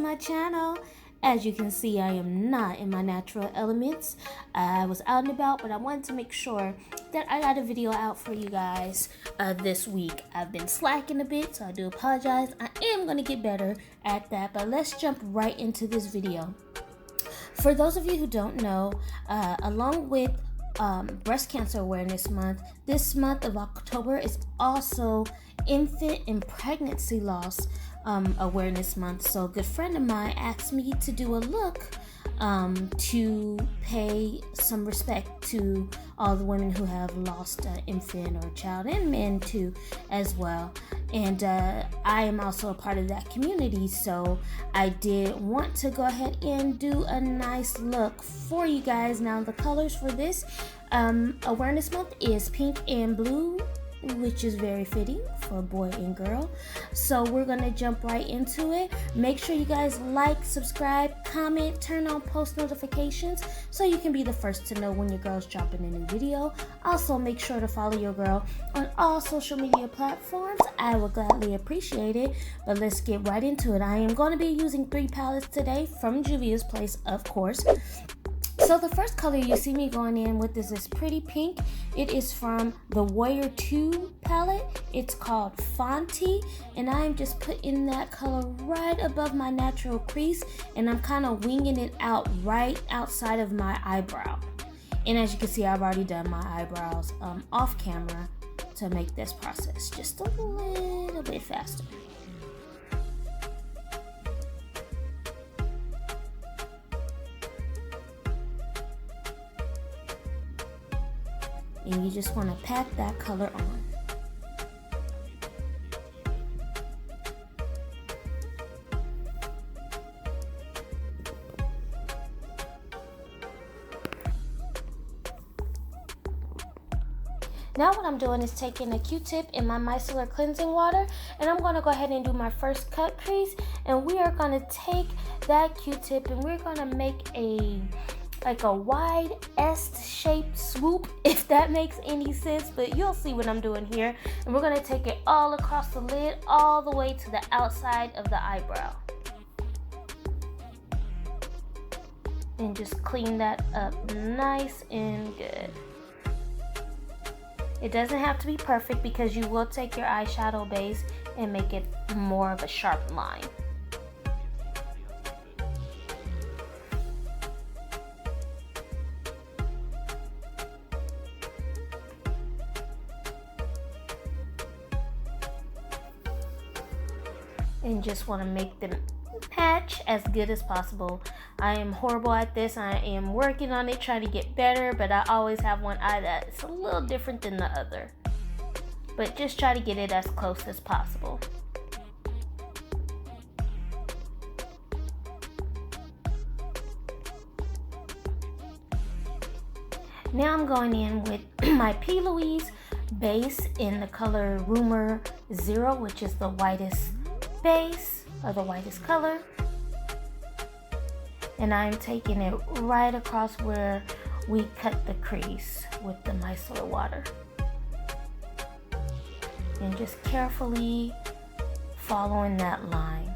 my channel. As you can see, I am not in my natural elements. I was out and about, but I wanted to make sure that I got a video out for you guys this week. I've been slacking a bit, so I do apologize. I am going to get better at that, but let's jump right into this video. For those of you who don't know, along with Breast Cancer Awareness Month, this month of October is also Infant and Pregnancy Loss Awareness Month. So a good friend of mine asked me to do a look to pay some respect to all the women who have lost an infant or child, and men too as well. And I am also a part of that community, so I did want to go ahead and do a nice look for you guys. Now the colors for this awareness month is pink and blue, which is very fitting for boy and girl. So we're gonna jump right into it. Make sure you guys like, subscribe, comment, turn on post notifications so you can be the first to know when your girl's dropping a new video. Also make sure to follow your girl on all social media platforms. I would gladly appreciate it. But let's get right into it. I am going to be using 3 palettes today from Juvia's Place, of course. So the first color you see me going in with is this pretty pink. It is from the Warrior 2 palette. It's called Fenty, and I'm just putting that color right above my natural crease, and I'm kind of winging it out right outside of my eyebrow. And as you can see, I've already done my eyebrows off camera to make this process just a little bit faster. And you just want to pat that color on. Now what I'm doing is taking a Q-tip in my micellar cleansing water, and I'm going to go ahead and do my first cut crease, and we are going to take that Q-tip and we're going to make a wide S-shaped swoop, if that makes any sense, but you'll see what I'm doing here. And we're going to take it all across the lid, all the way to the outside of the eyebrow. And just clean that up nice and good. It doesn't have to be perfect because you will take your eyeshadow base and make it more of a sharp line. And just want to make them match as good as possible. I am horrible at this. I am working on it, trying to get better, but I always have one eye that's a little different than the other. But just try to get it as close as possible. Now I'm going in with my P. Louise base in the color Rumor 0, which is the whitest base, or the whitest color, and I'm taking it right across where we cut the crease with the micellar water, and just carefully following that line.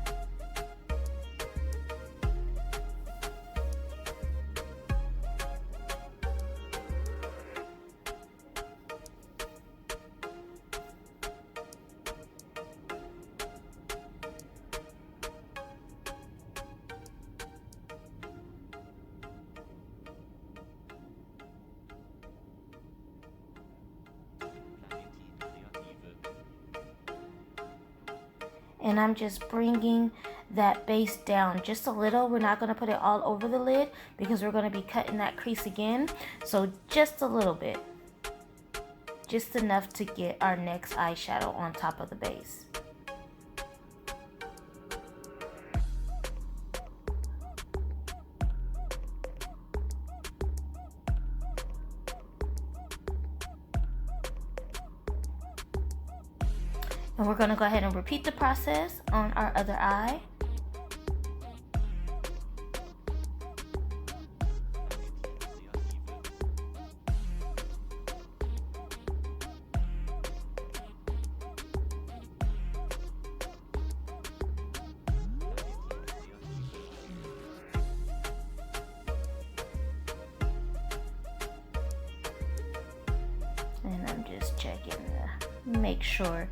And I'm just bringing that base down just a little. We're not going to put it all over the lid because we're going to be cutting that crease again. So just a little bit. Just enough to get our next eyeshadow on top of the base. And we're going to go ahead and repeat the process on our other eye. checking to make sure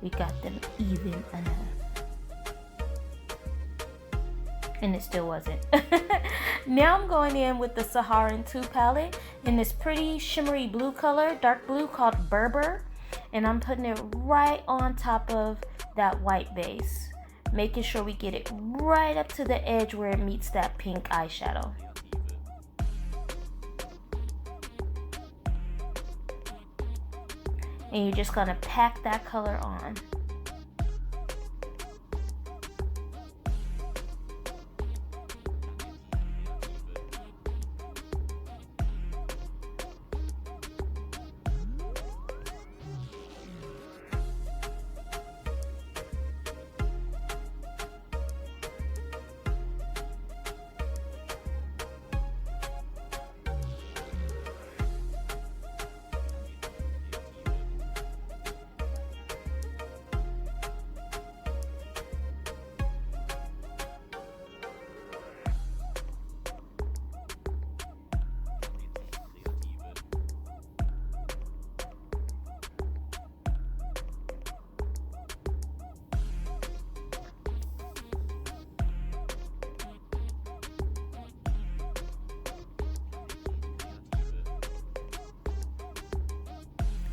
we got them even enough. And it still wasn't. Now I'm going in with the Saharan 2 palette in this pretty shimmery blue color, dark blue, called Berber. And I'm putting it right on top of that white base, making sure we get it right up to the edge where it meets that pink eyeshadow. And you're just gonna pack that color on.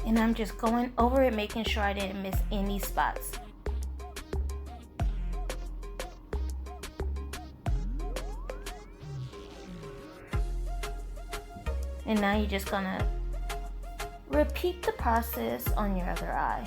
And I'm just going over it, making sure I didn't miss any spots. And now you're just gonna repeat the process on your other eye.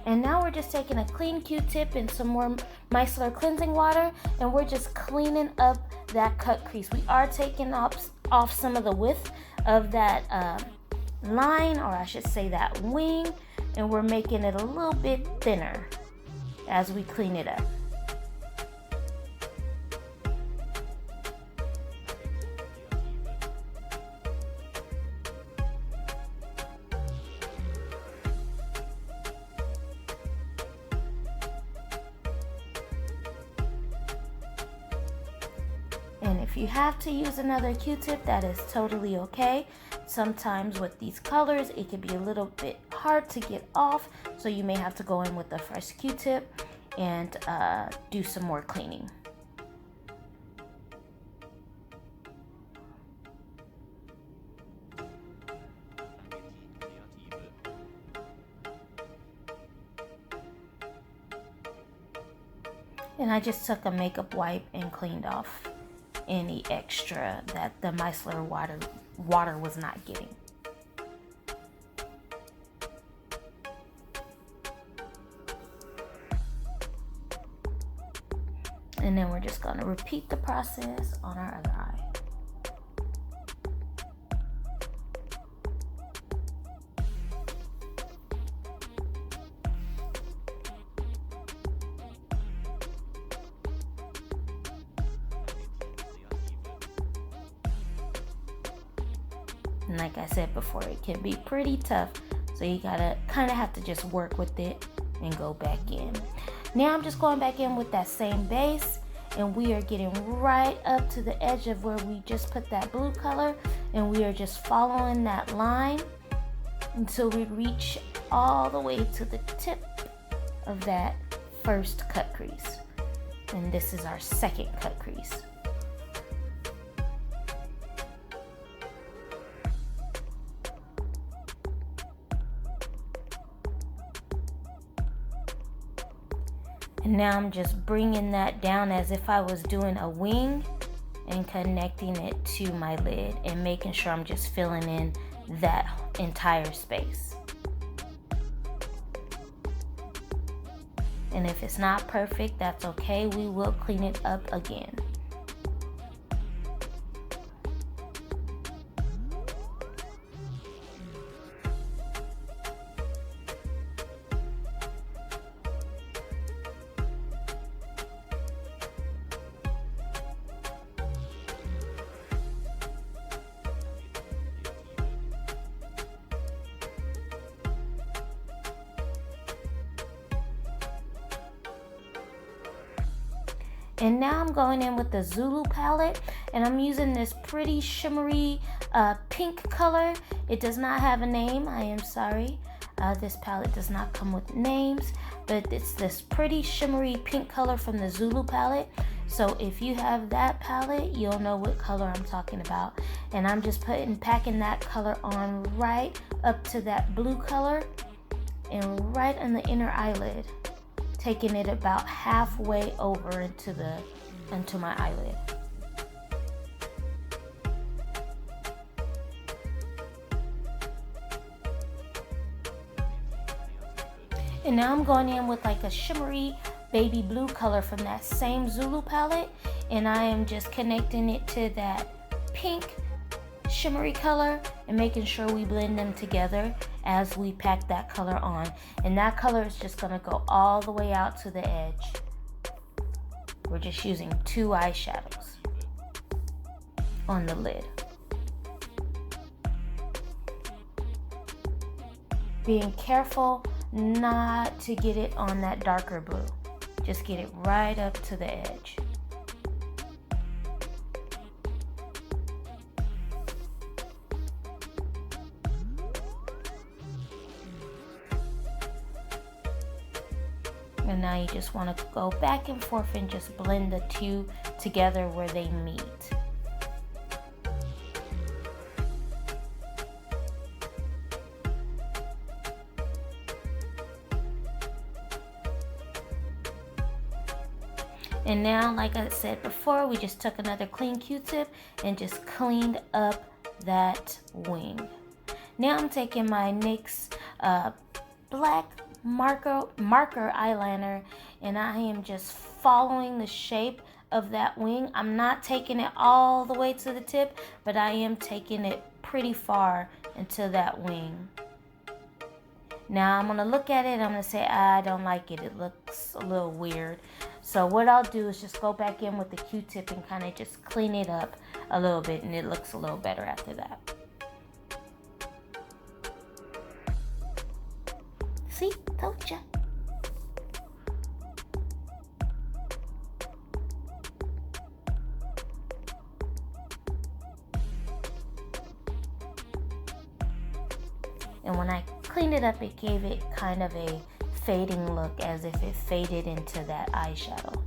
And now we're just taking a clean Q-tip and some more micellar cleansing water, and we're just cleaning up that cut crease. We are taking off some of the width of that line, or I should say that wing, and we're making it a little bit thinner as we clean it up. And if you have to use another Q-tip, that is totally okay. Sometimes with these colors, it can be a little bit hard to get off, so you may have to go in with a fresh Q-tip and do some more cleaning. And I just took a makeup wipe and cleaned off any extra that the micellar water was not getting. And then we're just going to repeat the process on our other eye. And like I said before, it can be pretty tough, so you gotta kind of have to just work with it and go back in. Now I'm just going back in with that same base, and we are getting right up to the edge of where we just put that blue color, and we are just following that line until we reach all the way to the tip of that first cut crease. And this is our second cut crease. And now I'm just bringing that down as if I was doing a wing and connecting it to my lid and making sure I'm just filling in that entire space. And if it's not perfect, that's okay. We will clean it up again. And now I'm going in with the Zulu palette, and I'm using this pretty shimmery pink color. It does not have a name, I am sorry. This palette does not come with names, but it's this pretty shimmery pink color from the Zulu palette. So if you have that palette, you'll know what color I'm talking about. And I'm just packing that color on right up to that blue color and right on the inner eyelid, taking it about halfway over into my eyelid. And now I'm going in with like a shimmery baby blue color from that same Zulu palette, and I am just connecting it to that pink shimmery color and making sure we blend them together as we pack that color on. And that color is just gonna go all the way out to the edge. We're just using 2 eyeshadows on the lid. Being careful not to get it on that darker blue. Just get it right up to the edge. And now you just want to go back and forth and just blend the two together where they meet. And now, like I said before, we just took another clean Q-tip and just cleaned up that wing. Now I'm taking my NYX black marker eyeliner, and I am just following the shape of that wing. I'm not taking it all the way to the tip, but I am taking it pretty far into that wing. Now I'm gonna look at it, I'm gonna say, I don't like it, it looks a little weird. So what I'll do is just go back in with the Q-tip and kind of just clean it up a little bit, and it looks a little better after that. See, told ya. And when I cleaned it up, it gave it kind of a fading look, as if it faded into that eyeshadow.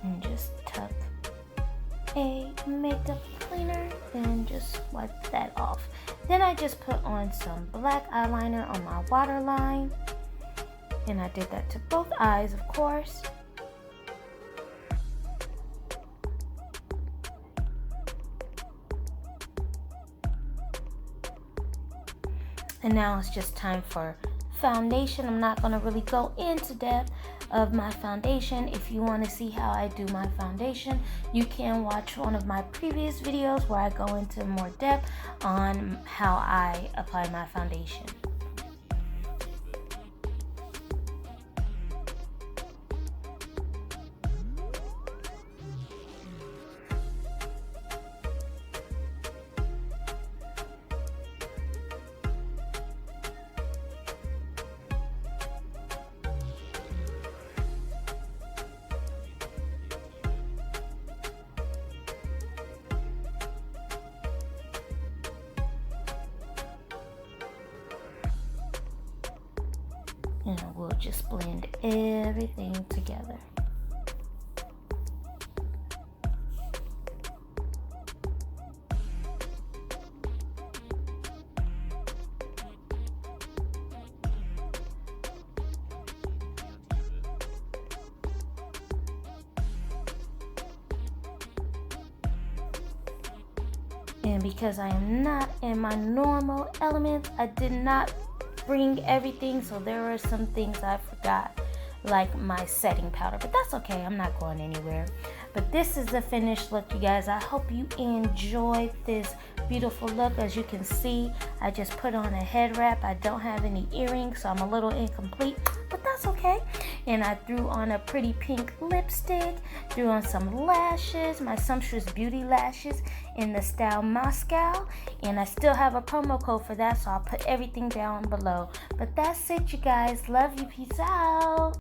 And just tuck a makeup cleaner and just wipe that off. Then I just put on some black eyeliner on my waterline, and I did that to both eyes, of course. And now it's just time for foundation. I'm not going to really go into depth of my foundation. If you want to see how I do my foundation, you can watch one of my previous videos where I go into more depth on how I apply my foundation. And we'll just blend everything together. And because I am not in my normal element, I did not bring everything, so there are some things I forgot, like my setting powder, but that's okay, I'm not going anywhere. But this is the finished look, you guys. I hope you enjoyed this beautiful look. As you can see, I just put on a head wrap. I don't have any earrings, so I'm a little incomplete, but that's that's okay. And I threw on a pretty pink lipstick, threw on some lashes, my Sumptuous Beauty lashes in the style Moscow. And I still have a promo code for that, so I'll put everything down below. But that's it, you guys. Love you. Peace out.